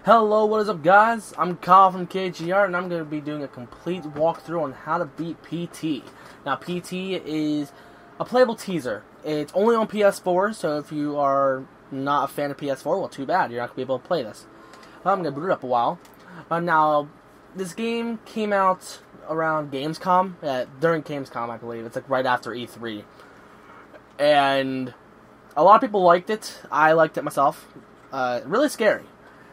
Hello, what is up guys? I'm Kyle from KGR and I'm going to be doing a complete walkthrough on how to beat PT. Now PT is a playable teaser. It's only on PS4, so if you are not a fan of PS4, well too bad, you're not going to be able to play this. I'm going to boot it up a while. Now, this game came out around Gamescom, during Gamescom I believe. It's like right after E3. And a lot of people liked it. I liked it myself. Really scary.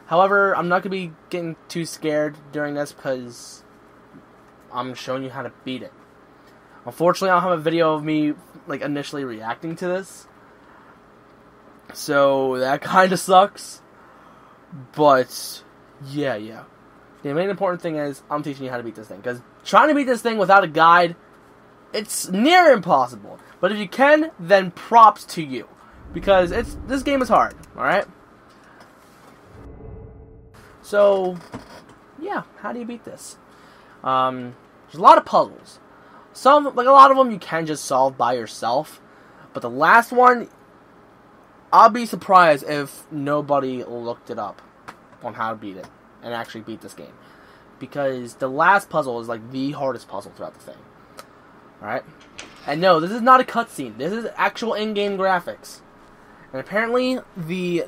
However, I'm not going to be getting too scared during this because I'm showing you how to beat it. Unfortunately, I don't have a video of me like initially reacting to this. So that kind of sucks. But yeah. The main important thing is I'm teaching you how to beat this thing. Because trying to beat this thing without a guide, it's near impossible. But if you can, then props to you. Because this game is hard, alright? So, yeah, how do you beat this? There's a lot of puzzles. A lot of them you can just solve by yourself. But the last one, I'll be surprised if nobody looked it up on how to beat it and actually beat this game. Because the last puzzle is like the hardest puzzle throughout the thing. Alright? And no, this is not a cutscene. This is actual in-game graphics. And apparently, the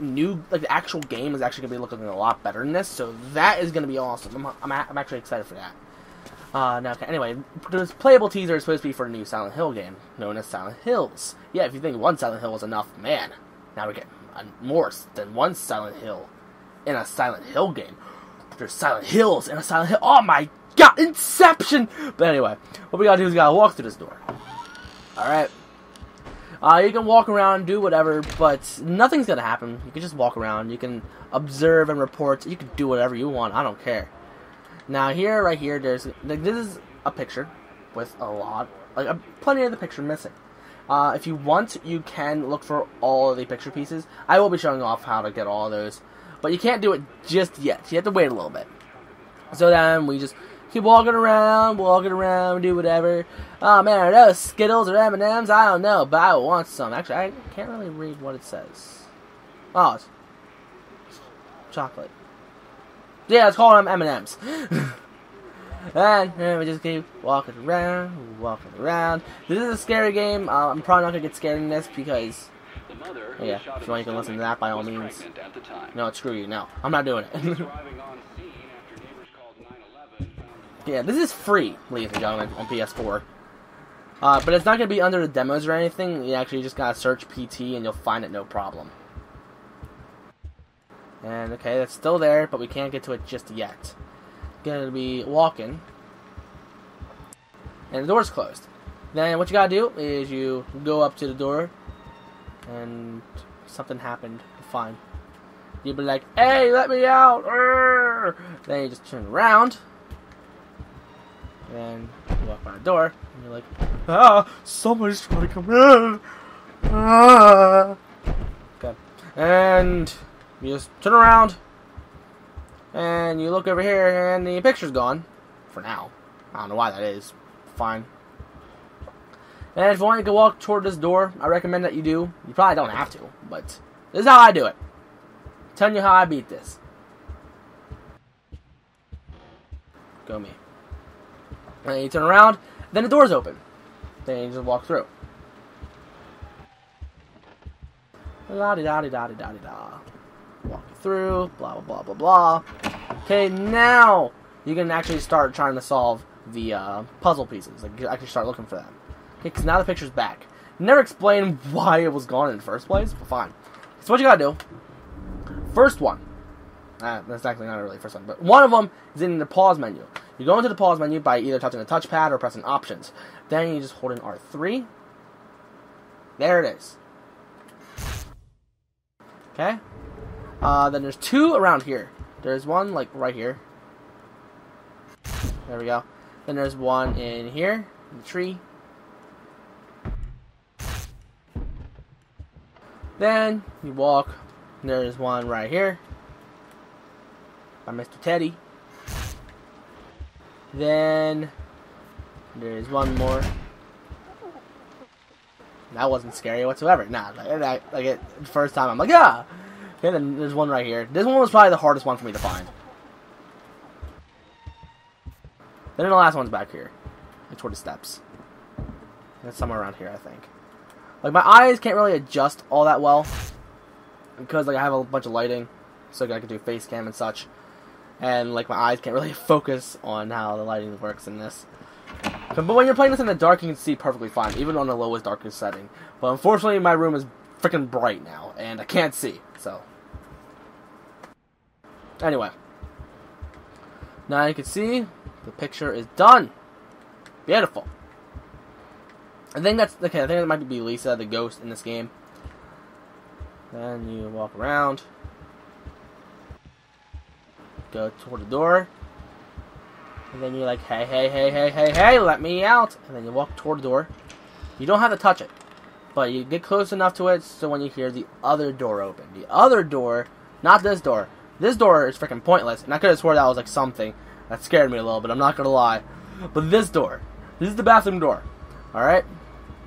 actual game is actually going to be looking a lot better than this, so that is going to be awesome. I'm actually excited for that. Now, anyway, this playable teaser is supposed to be for the new Silent Hill game, known as Silent Hills. Yeah, if you think one Silent Hill was enough, man, now we're getting more than one Silent Hill in a Silent Hill game. There's Silent Hills in a Silent Hill. Oh my god, Inception! But anyway, what we gotta do is we gotta walk through this door. Alright. You can walk around and do whatever, but nothing's gonna happen. You can just walk around. You can observe and report. You can do whatever you want. I don't care. Now, right here, this is a picture with plenty of the picture missing. If you want, you can look for all of the picture pieces. I will be showing off how to get all of those, but you can't do it just yet. You have to wait a little bit. So then we just keep walking around, do whatever. Oh man, are those Skittles or M&M's? I don't know, but I want some. Actually, I can't really read what it says. Oh, it's chocolate. Yeah, it's called M&M's. And we just keep walking around. This is a scary game. I'm probably not going to get scared in this because... Yeah, if you want, you can listen to that by all means. No, screw you. No, I'm not doing it. Yeah, this is free, ladies and gentlemen, on PS4. But it's not going to be under the demos or anything. You actually just got to search PT and you'll find it no problem. And, okay, that's still there, but we can't get to it just yet. Going to be walking. And the door's closed. Then what you got to do is you go up to the door. And something happened. Fine. You'll be like, hey, let me out! Arr! Then you just turn around. And you walk by the door, and you're like, ah, somebody's trying to come in. Ah. Okay. And you just turn around, and you look over here, and the picture's gone. For now. I don't know why that is. Fine. And if you want to walk toward this door, I recommend that you do. You probably don't have to, but this is how I do it. I'm telling you how I beat this. Go me. And then you turn around, then the door's open. Then you just walk through. La-di-da-di-da-di-da-di-da. Walk through, blah, blah, blah, blah, blah. Okay, now you can actually start trying to solve the puzzle pieces. Like, you actually start looking for them. Okay, because now the picture's back. Never explained why it was gone in the first place, but fine. So what you gotta do, first one. That's actually not really the first one, but one of them is in the pause menu. You go into the pause menu by either touching the touchpad or pressing options. Then you just hold in R3. There it is. Okay. Then there's two around here. There's one like right here. There we go. Then there's one in here, in the tree. Then you walk. There's one right here by Mr. Teddy. Then there's one more. That wasn't scary whatsoever. Nah, like the first time I'm like, ah! Okay, then there's one right here. This one was probably the hardest one for me to find. Then the last one's back here. Like toward the steps. It's somewhere around here, I think. Like, my eyes can't really adjust all that well. Because, like, I have a bunch of lighting. So I can do face cam and such. And, like, my eyes can't really focus on how the lighting works in this. But when you're playing this in the dark, you can see perfectly fine. Even on the lowest, darkest setting. But unfortunately, my room is freaking bright now. And I can't see. So. Anyway. Now you can see the picture is done. Beautiful. I think that's okay. I think that might be Lisa, the ghost in this game. Then you walk around, go toward the door, and then you're like, hey, hey, hey, hey, hey, hey, let me out. And then you walk toward the door. You don't have to touch it, but you get close enough to it so when you hear the other door open, the other door, not this door. This door is freaking pointless, and I could have swore that was like something that scared me a little bit. I'm not gonna lie, but this door, this is the bathroom door. All right.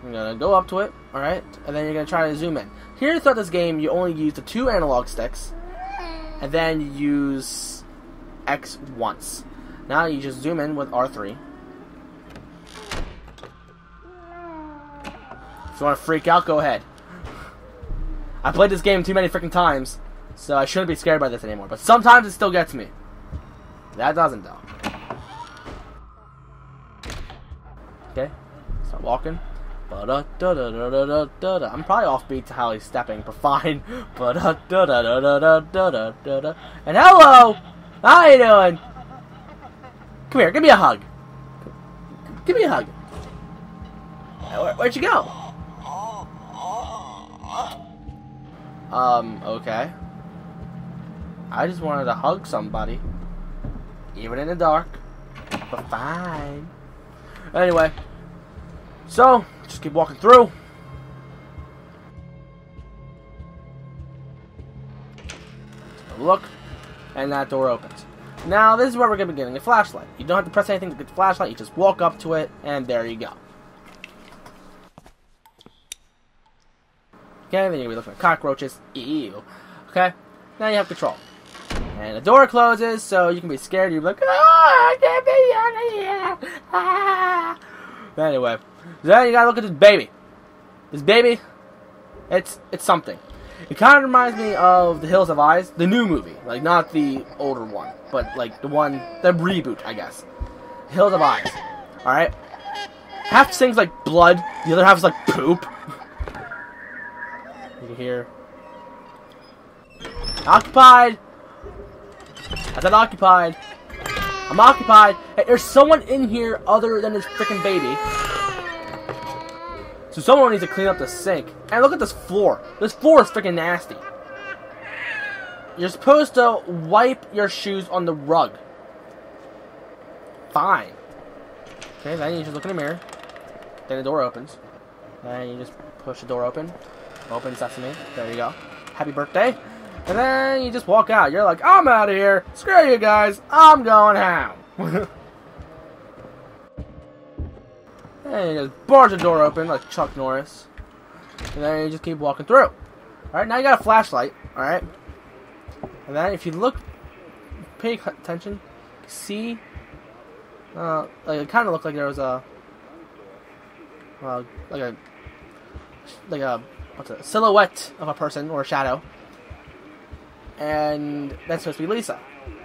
You're going to go up to it, alright, and then you're going to try to zoom in. Here, throughout this game, you only use the 2 analog sticks, and then you use X once. Now you just zoom in with R3. If you want to freak out, go ahead. I played this game too many freaking times, so I shouldn't be scared by this anymore. But sometimes it still gets me. That doesn't, though. Okay, start walking. I'm probably offbeat to how he's stepping, but fine. And hello! How you doing? Come here, give me a hug. Give me a hug. Where'd you go? Okay. I just wanted to hug somebody. Even in the dark. But fine. Anyway. So, just keep walking through. Look, and that door opens. Now, this is where we're going to be getting a flashlight. You don't have to press anything to get the flashlight. You just walk up to it, and there you go. Okay, then you're going to be looking at cockroaches. Ew. Okay, now you have control. And the door closes, so you can be scared. You're like, I can't be out of here. Ah. Anyway. Then you gotta look at this baby. This baby, it's something. It kind of reminds me of The Hills Have Eyes, the new movie. Like, not the older one, but like the reboot, I guess. Hills Have Eyes. Alright? Half sings like blood, the other half is like poop. You can hear. Occupied! I said occupied. I'm occupied. Hey, there's someone in here other than this freaking baby. So someone needs to clean up the sink. And look at this floor. This floor is freaking nasty. You're supposed to wipe your shoes on the rug. Fine. Okay, then you just look in the mirror. Then the door opens. Then you just push the door open. Open sesame. There you go. Happy birthday. And then you just walk out. You're like, I'm out of here. Screw you guys. I'm going home. And you just barge the door open like Chuck Norris. And then you just keep walking through. Alright, now you got a flashlight. Alright. And then if you look, pay attention, see, like it kind of looked like there was a, like a silhouette of a person or a shadow. And that's supposed to be Lisa.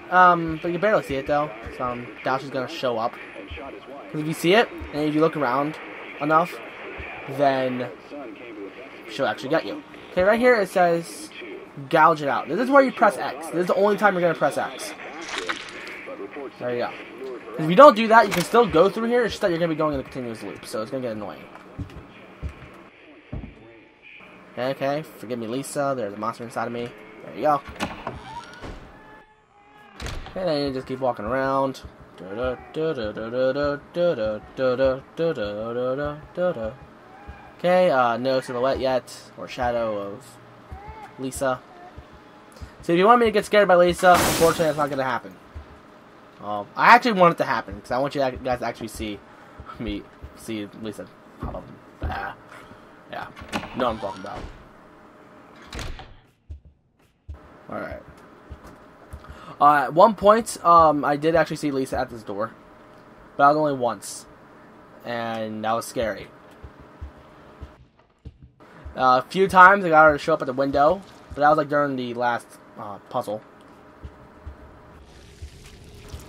But you can barely see it though. So now she's gonna show up. Because if you see it, and if you look around enough, then she'll actually get you. Okay, right here it says gouge it out. This is where you press X. This is the only time you're gonna press X. There you go. If you don't do that, you can still go through here. It's just that you're gonna be going in a continuous loop, so it's gonna get annoying. Okay, forgive me, Lisa. There's a monster inside of me. There you go. And then you just keep walking around. Okay, no silhouette yet, or shadow of Lisa. So if you want me to get scared by Lisa, unfortunately that's not going to happen. I actually want it to happen, because I want you guys to actually see Lisa pop up. Yeah, know what I'm talking about. Alright. At one point, I did actually see Lisa at this door. But that was only once. And that was scary. A few times I got her to show up at the window. But that was like during the last puzzle.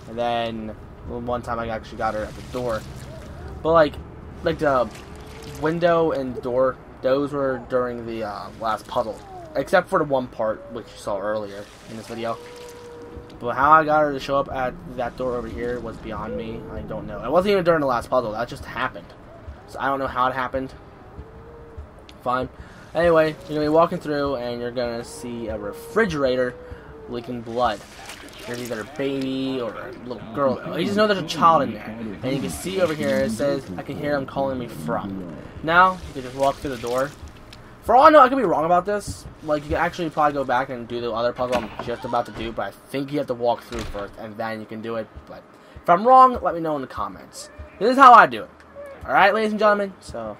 And then one time I actually got her at the door. But like the window and door, those were during the last puzzle. Except for the one part which you saw earlier in this video. But how I got her to show up at that door over here was beyond me. I don't know. It wasn't even during the last puzzle. That just happened. So I don't know how it happened. Fine. Anyway, you're going to be walking through and you're going to see a refrigerator leaking blood. There's either a baby or a little girl. You just know there's a child in there. And you can see over here it says, I can hear him calling me from. Now, you can just walk through the door. For all I know, I could be wrong about this. Like, you can actually probably go back and do the other puzzle I'm just about to do, but I think you have to walk through first, and then you can do it. But if I'm wrong, let me know in the comments. This is how I do it. Alright, ladies and gentlemen? So,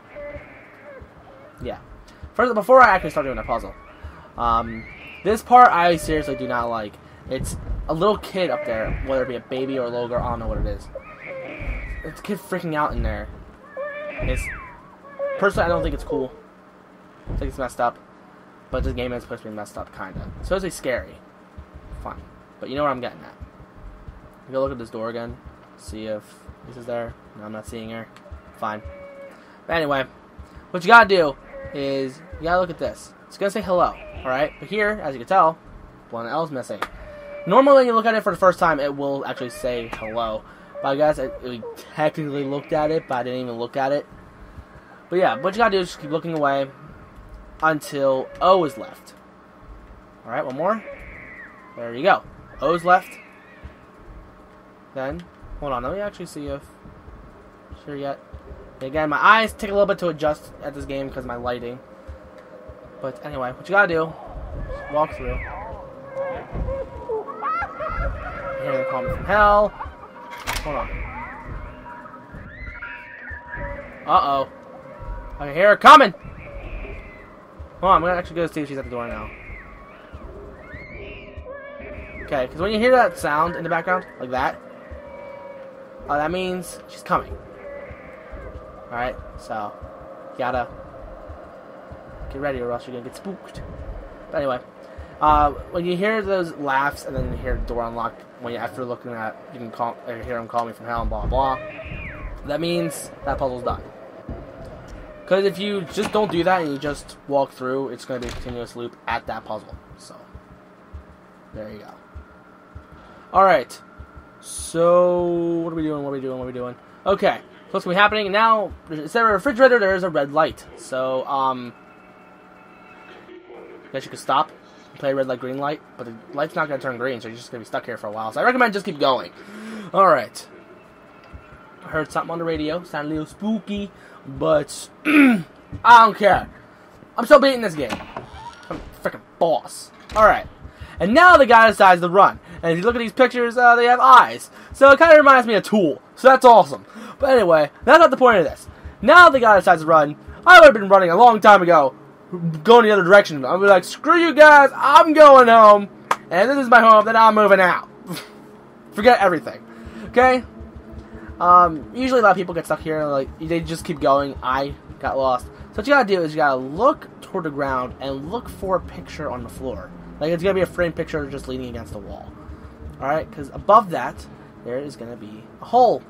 yeah. First, before I actually start doing the puzzle, this part I seriously do not like. It's a little kid up there, whether it be a baby or a little girl, I don't know what it is. It's a kid freaking out in there. Personally, I don't think it's cool. I think it's messed up. But this game is supposed to be messed up, kinda. It's supposed to be scary. Fine. But you know what I'm getting at. You go look at this door again. See if this is there. No, I'm not seeing her. Fine. But anyway, what you gotta do is, you gotta look at this. It's gonna say hello, alright? But here, as you can tell, one L is missing. Normally when you look at it for the first time, it will actually say hello. But I guess we technically looked at it, but I didn't even look at it. But yeah, what you gotta do is just keep looking away until O is left. Alright, one more. There you go. O is left. Then, hold on, let me actually see if... Sure yet. Again, my eyes take a little bit to adjust at this game because of my lighting. But anyway, what you gotta do, just walk through. Hear them call me from hell. Hold on. Uh-oh. I can hear her coming! Hold on, I'm gonna actually go see if she's at the door now. Okay, because when you hear that sound in the background, like that, that means she's coming. Alright, so, you gotta get ready or else you're gonna get spooked. But anyway, when you hear those laughs and then you hear the door unlock, when you after looking at, you can hear him call me from hell and blah blah, that means that puzzle's done. Because if you just don't do that and you just walk through, it's going to be a continuous loop at that puzzle. So, there you go. Alright. So, what are we doing? Okay. So what's going to be happening now, instead of a refrigerator, there is a red light. So, I guess you could stop and play red light, green light. But the light's not going to turn green, so you're just going to be stuck here for a while. So I recommend just keep going. Alright. I heard something on the radio. Sounded a little spooky. But, I don't care. I'm still beating this game. I'm a freaking boss. Alright. And now the guy decides to run. And if you look at these pictures, they have eyes. So it kind of reminds me of Tool. So that's awesome. But anyway, that's not the point of this. Now the guy decides to run. I would have been running a long time ago. Going the other direction. I'd be like, screw you guys. I'm going home. And this is my home. Then I'm moving out. Forget everything. Okay? Usually a lot of people get stuck here, like, they just keep going. I got lost. So what you gotta do is you gotta look toward the ground and look for a picture on the floor. Like, it's gonna be a framed picture just leaning against the wall. Alright, because above that, there is gonna be a hole.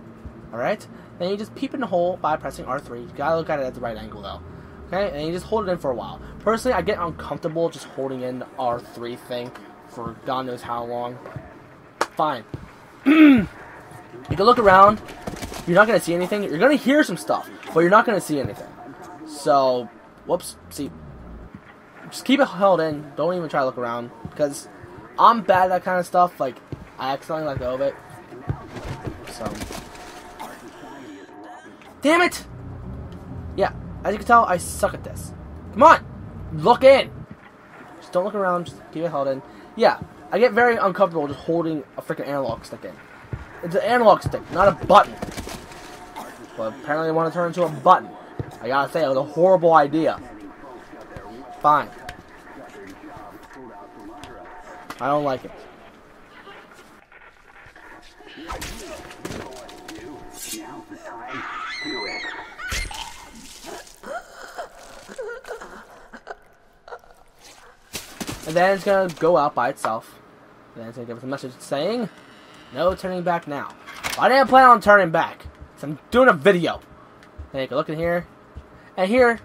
Alright? Then you just peep in the hole by pressing R3. You gotta look at it at the right angle, though. Okay? And you just hold it in for a while. Personally, I get uncomfortable just holding in the R3 thing for God knows how long. Fine. You can look around, you're not going to see anything, you're going to hear some stuff, but you're not going to see anything. So, whoops, see, just keep it held in, don't even try to look around, because I'm bad at that kind of stuff, like, I accidentally let go of it, so, damn it! Yeah, as you can tell, I suck at this. Come on, look in! Just don't look around, just keep it held in. Yeah, I get very uncomfortable just holding a freaking analog stick in. It's an analog stick, not a button. But apparently I want to turn it into a button. I gotta say, it was a horrible idea. Fine. I don't like it. And then it's gonna go out by itself. And then it's gonna give us a message saying, no turning back now. Well, I didn't plan on turning back. So I'm doing a video. Take a look in here. And here.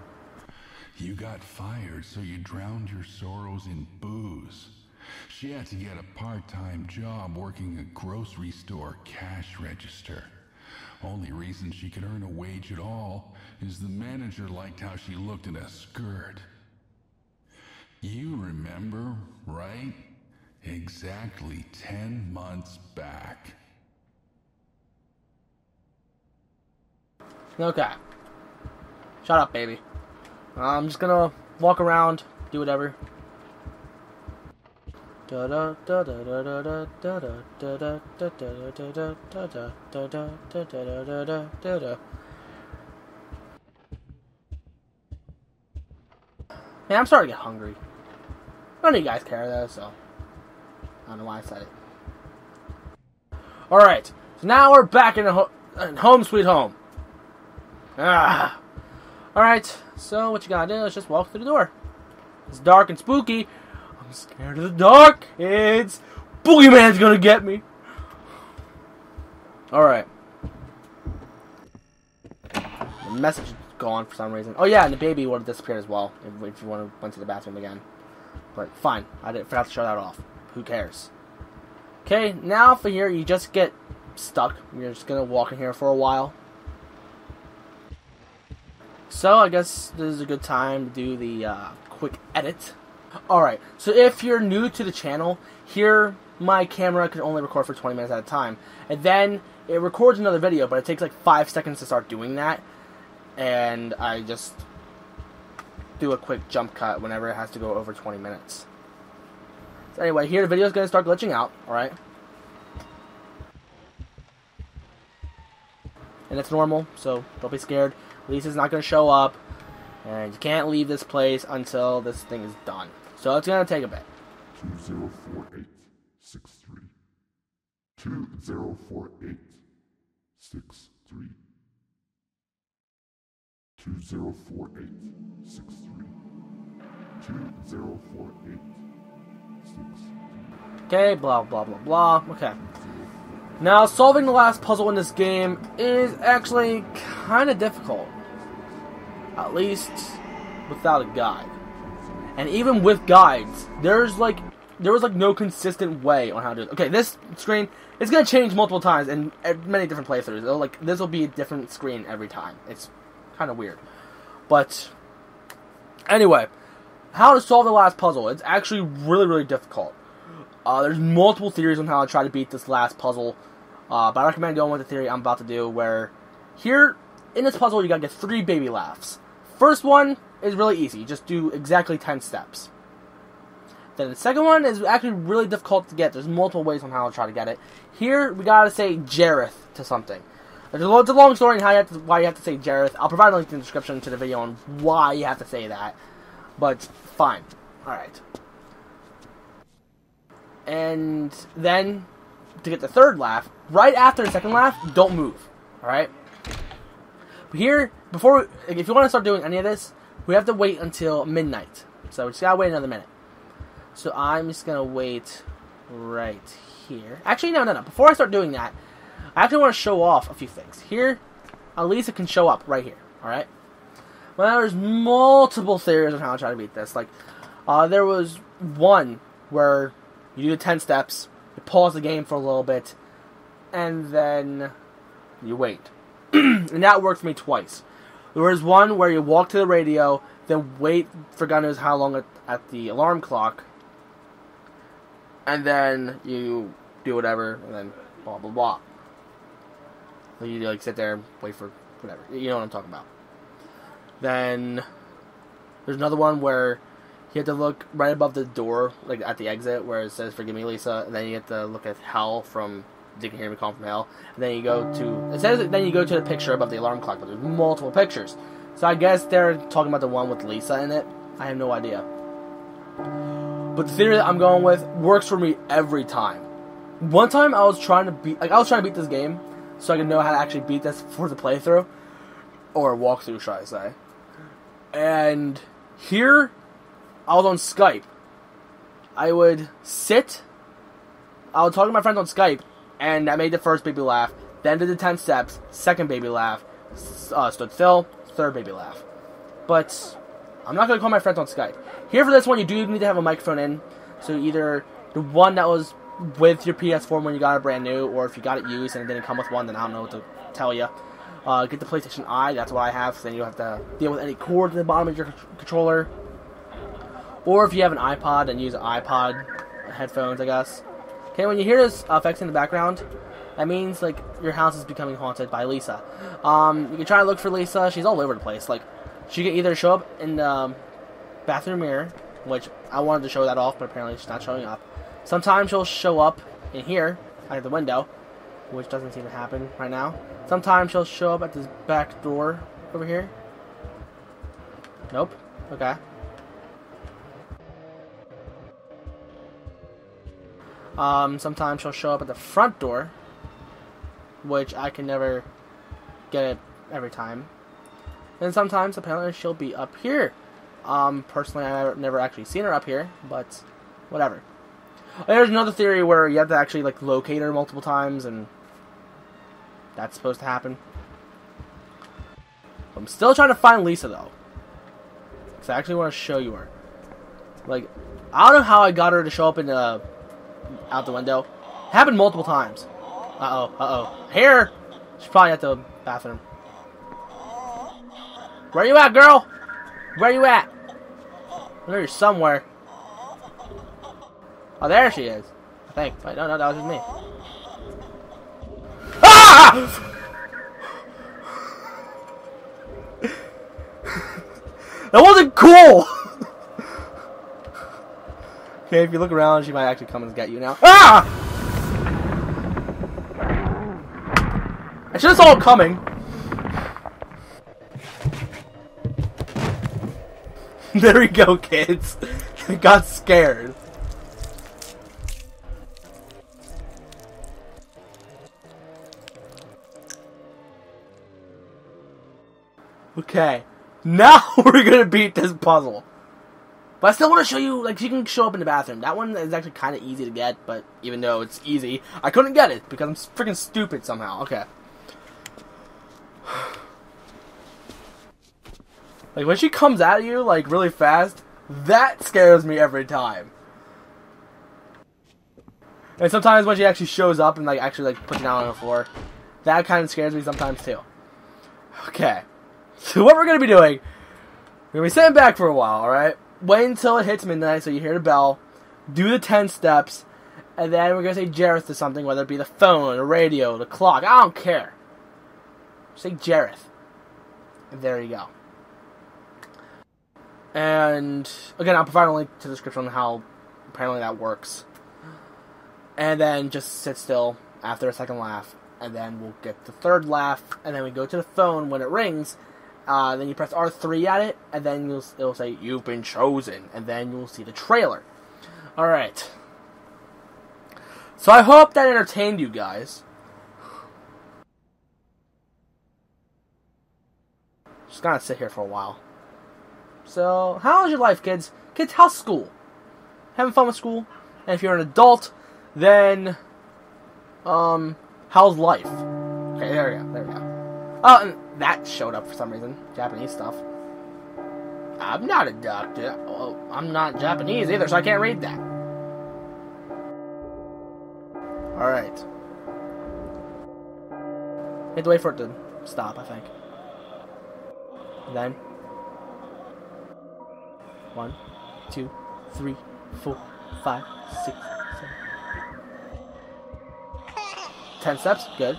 You got fired, so you drowned your sorrows in booze. She had to get a part-time job working a grocery store cash register. Only reason she could earn a wage at all is the manager liked how she looked in a skirt. You remember, right? Exactly 10 months back. Okay. Shut up, baby. I'm just gonna walk around, do whatever. Man, I'm starting to get hungry. None of you guys care though, so I don't know why I said it. Alright, so now we're back in home sweet home. Alright, so what you gotta do is just walk through the door. It's dark and spooky. I'm scared of the dark, kids. Boogeyman's gonna get me. Alright. The message is gone for some reason. Oh yeah, and the baby would have disappeared as well if you went to the bathroom again. But fine, I forgot to show that off. Who cares? Okay, now for here, you just get stuck. You're just gonna walk in here for a while. So I guess this is a good time to do the quick edit. Alright, so if you're new to the channel, here my camera can only record for 20 minutes at a time. And then it records another video, but it takes like 5 seconds to start doing that. And I just do a quick jump cut whenever it has to go over 20 minutes. So anyway, here the video is going to start glitching out, alright? And it's normal, so don't be scared. Lisa's not going to show up, and you can't leave this place until this thing is done. So it's going to take a bit. 204863. 204863. 204863. 204863. Okay, blah, blah, blah, blah. Okay. Now, solving the last puzzle in this game is actually kind of difficult. At least without a guide. And even with guides, there was like no consistent way on how to do it. Okay, this screen is gonna change multiple times in many different playthroughs. This will be a different screen every time. It's kind of weird. But anyway, how to solve the last puzzle. It's actually really, really difficult. There's multiple theories on how to try to beat this last puzzle. But I recommend going with the theory I'm about to do, where here in this puzzle you gotta get 3 baby laughs. First one is really easy. You just do exactly 10 steps. Then the second one is actually really difficult to get. There's multiple ways on how to try to get it. Here, we gotta say Jareth to something. It's a long story on why you have to say Jareth. I'll provide a link in the description to the video on why you have to say that. But, fine. Alright. And then, to get the third laugh, right after the second laugh, don't move. Alright? But here, if you want to start doing any of this, we have to wait until midnight. So we just gotta wait another minute. So I'm just gonna wait right here. Actually, no. Before I start doing that, I actually want to show off a few things. Here, Elisa can show up right here. Alright? Well, there's multiple theories on how to try to beat this. Like, there was one where you do the 10 steps, you pause the game for a little bit, and then you wait. And that worked for me twice. There was one where you walk to the radio, then wait for God knows how long at the alarm clock, and then you do whatever, and then blah blah blah. So you like sit there and wait for whatever. You know what I'm talking about. Then there's another one where you have to look right above the door, like at the exit, where it says "Forgive me, Lisa," and then you have to look at hell from "You Can Hear Me Calling from Hell," and then you go to then you go to the picture above the alarm clock, but there's multiple pictures. So I guess they're talking about the one with Lisa in it. I have no idea. But the theory that I'm going with works for me every time. One time I was trying to beat this game so I could know how to actually beat this for the playthrough. Or walkthrough, should I say. And here, I was on Skype. I would talk to my friends on Skype, and that made the first baby laugh. Then did the 10 steps, second baby laugh, stood still, third baby laugh. But I'm not going to call my friends on Skype. Here for this one, you do need to have a microphone in. So either the one that was with your PS4 when you got it brand new, or if you got it used and it didn't come with one, then I don't know what to tell you. Get the PlayStation Eye, that's what I have, so then you don't have to deal with any cord at the bottom of your controller. Or if you have an iPod, then use an iPod headphones, I guess. Okay, when you hear this effects in the background, that means, like, your house is becoming haunted by Lisa. You can try to look for Lisa. She's all over the place. Like, she can either show up in the bathroom mirror, which I wanted to show that off, but apparently she's not showing up. Sometimes she'll show up in here, at the window, which doesn't seem to happen right now. Sometimes she'll show up at this back door over here. Nope. Okay. Sometimes she'll show up at the front door, which I can never get it every time. And sometimes, apparently, she'll be up here. Personally, I've never actually seen her up here, but whatever. There's another theory where you have to actually, like, locate her multiple times, and that's supposed to happen. I'm still trying to find Lisa, though. Because I actually want to show you her. Like, I don't know how I got her to show up in the out the window. It happened multiple times. Here! She's probably at the bathroom. Where you at, girl? Where you at? I know you're somewhere. Oh, there she is. I think. Wait, no, that was just me. Ah! That wasn't cool! Okay, if you look around, she might actually come and get you now. Ah! I should have saw it coming. There we go, kids. I got scared. Okay, now we're gonna beat this puzzle. But I still want to show you, like, she can show up in the bathroom. That one is actually kind of easy to get, but even though it's easy, I couldn't get it because I'm freaking stupid somehow. Okay. Like, when she comes at you, like, really fast, that scares me every time. And sometimes when she actually shows up and, like, actually, like, puts it down on the floor, that kind of scares me sometimes, too. Okay. So what we're going to be doing, we're going to be sitting back for a while, alright? Wait until it hits midnight so you hear the bell, do the 10 steps, and then we're going to say Jareth to something, whether it be the phone, the radio, the clock, I don't care. Say Jareth. And there you go. And, again, I'll provide a link to the description on how apparently that works. And then just sit still after a second laugh, and then we'll get the third laugh, and then we go to the phone when it rings. Then you press R3 at it, and then it'll say, "You've been chosen," and then you'll see the trailer. Alright. So I hope that entertained you guys. Just gonna sit here for a while. So, how's your life, kids? Kids, how's school? Having fun with school? And if you're an adult, then, how's life? Okay, there we go. Oh, and that showed up for some reason. Japanese stuff. I'm not a doctor. Well, I'm not Japanese either, so I can't read that. Alright. You have to wait for it to stop, I think. And then 1, 2, 3, 4, 5, 6, 7. 10 steps, good.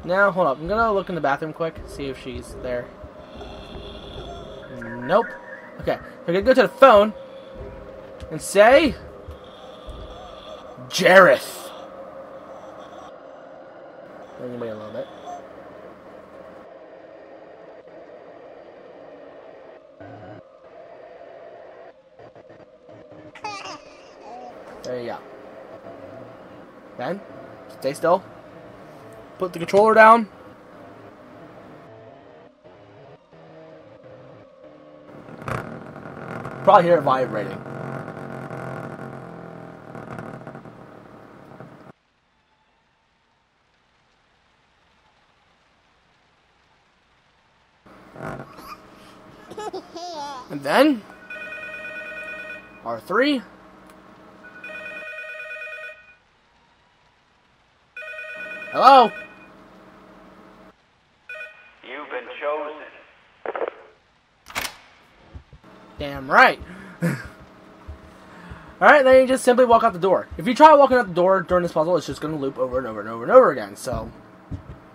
Now, hold up. I'm gonna look in the bathroom quick, see if she's there. Nope. Okay, we're gonna go to the phone and say Jareth. Then you wait a little bit. There you go. Then, stay still. Put the controller down. Probably hear it vibrating. And then, R3. Hello? You've been chosen. Damn right. Alright, then you just simply walk out the door. If you try walking out the door during this puzzle, it's just going to loop over and over and over and over again. So,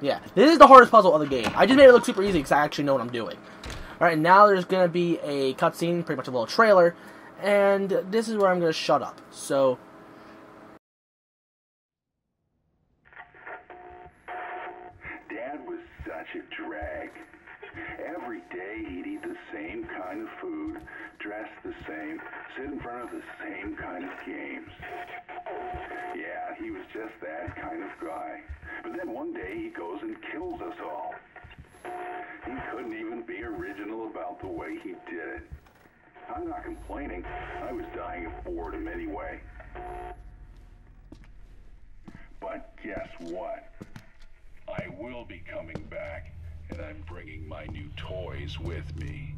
yeah. This is the hardest puzzle of the game. I just made it look super easy because I actually know what I'm doing. Alright, now there's going to be a cutscene, pretty much a little trailer. And this is where I'm going to shut up. So, Dad was such a drag. Every day he'd eat the same kind of food, dress the same, sit in front of the same kind of games. Yeah, he was just that kind of guy. But then one day he goes and kills us all. He couldn't even be original about the way he did it. I'm not complaining. I was dying of boredom anyway. But guess what? I will be coming back, and I'm bringing my new toys with me.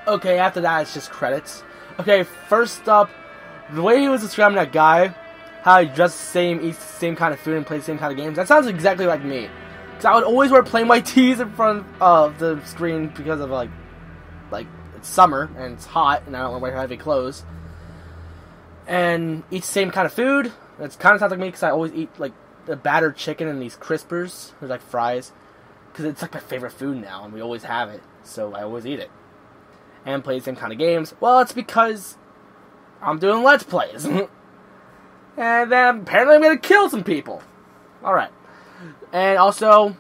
okay, after that, it's just credits. Okay, first up, the way he was describing that guy, how he dressed the same, eats the same kind of food, and plays the same kind of games, that sounds exactly like me. Because I would always wear plain white tees in front of the screen because of, like, it's summer, and it's hot, and I don't want to wear heavy clothes. And eat the same kind of food. It kind of sounds like me, because I always eat, like, the battered chicken and these crispers. They're like fries. Because it's, like, my favorite food now, and we always have it. So I always eat it. And play the same kind of games. Well, it's because I'm doing Let's Plays. And then apparently I'm going to kill some people. Alright. And also,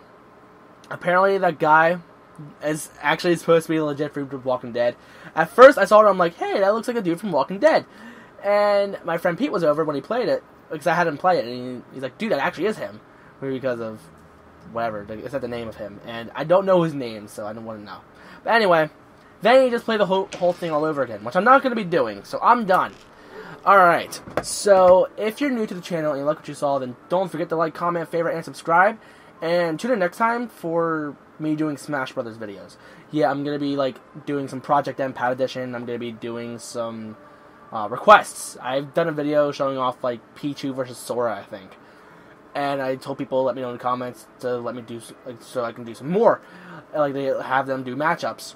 apparently that guy is actually supposed to be a legit fruit of Walking Dead. At first I saw it, I'm like, hey, that looks like a dude from Walking Dead. And my friend Pete was over when he played it, because I had him play it, and he's like, dude, that actually is him. Maybe because of whatever, it said the name of him. And I don't know his name, so I don't want to know. But anyway, then you just play the whole thing all over again, which I'm not going to be doing, so I'm done. Alright, so if you're new to the channel and you like what you saw, then don't forget to like, comment, favorite, and subscribe. And tune in next time for me doing Smash Brothers videos. Yeah, I'm going to be doing some Project M Pad Edition. I'm going to be doing some requests. I've done a video showing off Pichu versus Sora, I think. And I told people, let me know in the comments to let me do, so I can do some more. They have them do matchups.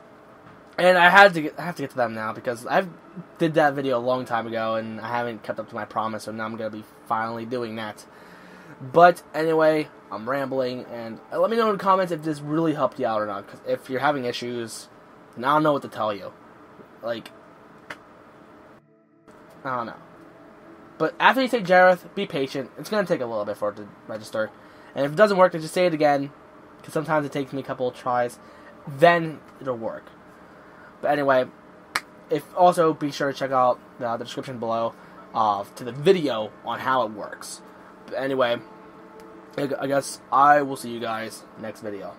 And I have to get to them now, because I did that video a long time ago, and I haven't kept up to my promise, so now I'm going to be finally doing that. But anyway, I'm rambling, and let me know in the comments if this really helped you out or not, because if you're having issues, then I don't know what to tell you. I don't know. But after you say Jareth, be patient. It's going to take a little bit for it to register. And if it doesn't work, then just say it again, because sometimes it takes me a couple of tries. Then it'll work. But anyway, also be sure to check out the description below to the video on how it works. But anyway, I guess I will see you guys next video.